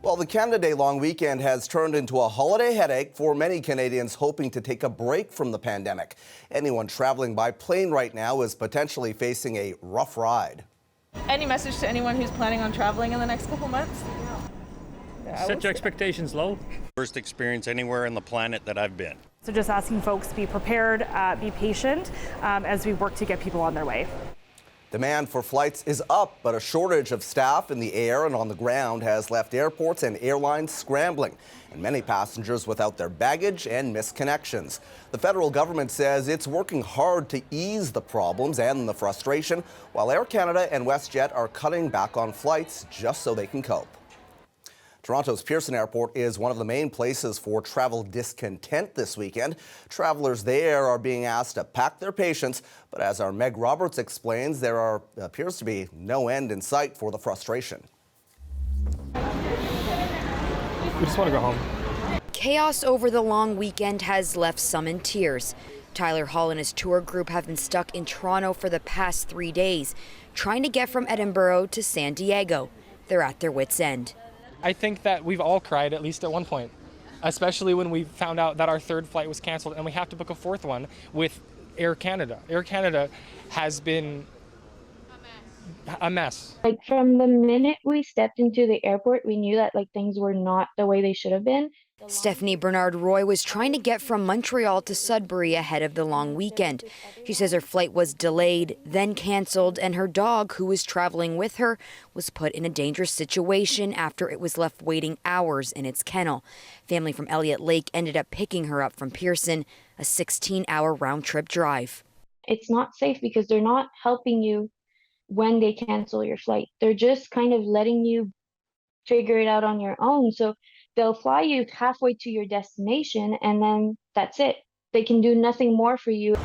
Well, the Canada Day long weekend has turned into a holiday headache for many Canadians hoping to take a break from the pandemic. Anyone traveling by plane right now is potentially facing a rough ride. Any message to anyone who's planning on traveling in the next couple months? Set your expectations low. Worst experience anywhere on the planet that I've been. So just asking folks to be prepared, be patient as we work to get people on their way. Demand for flights is up, but a shortage of staff in the air and on the ground has left airports and airlines scrambling, and many passengers without their baggage and missed connections. The federal government says it's working hard to ease the problems and the frustration, while Air Canada and WestJet are cutting back on flights just so they can cope. Toronto's Pearson Airport is one of the main places for travel discontent this weekend. Travelers there are being asked to pack their patience, but as our Meg Roberts explains, there appears to be no end in sight for the frustration. We just want to go home. Chaos over the long weekend has left some in tears. Tyler Hall and his tour group have been stuck in Toronto for the past 3 days, trying to get from Edinburgh to San Diego. They're at their wits' end. I think that we've all cried at least at one point, especially when we found out that our third flight was canceled and we have to book a fourth one with Air Canada. Air Canada has been a mess. Like from the minute we stepped into the airport, we knew that things were not the way they should have been. Stephanie Bernard-Roy was trying to get from Montreal to Sudbury ahead of the long weekend. She says her flight was delayed, then canceled, and her dog, who was traveling with her, was put in a dangerous situation after it was left waiting hours in its kennel. Family from Elliott Lake ended up picking her up from Pearson, a 16-hour round-trip drive. It's not safe because they're not helping you when they cancel your flight. They're just kind of letting you figure it out on your own. So they'll fly you halfway to your destination and then that's it. They can do nothing more for you.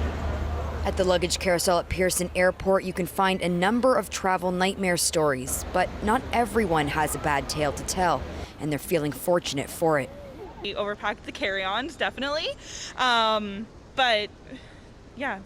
At the luggage carousel at Pearson Airport, you can find a number of travel nightmare stories, but not everyone has a bad tale to tell, and they're feeling fortunate for it. We overpacked the carry-ons, definitely, but yeah,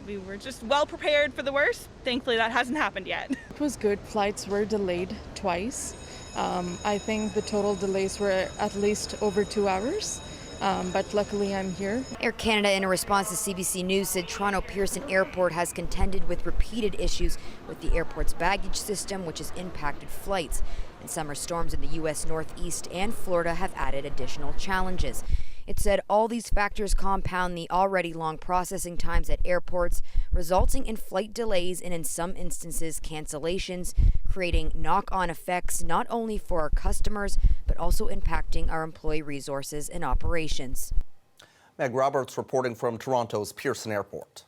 we were just well prepared for the worst. Thankfully, that hasn't happened yet. It was good. Flights were delayed twice. I think the total delays were at least over 2 hours, but luckily I'm here. Air Canada, in a response to CBC News, said Toronto Pearson Airport has contended with repeated issues with the airport's baggage system, which has impacted flights. And summer storms in the U.S. Northeast and Florida have added additional challenges. It said all these factors compound the already long processing times at airports, resulting in flight delays and in some instances cancellations, creating knock-on effects not only for our customers, but also impacting our employee resources and operations. Meg Roberts reporting from Toronto's Pearson Airport.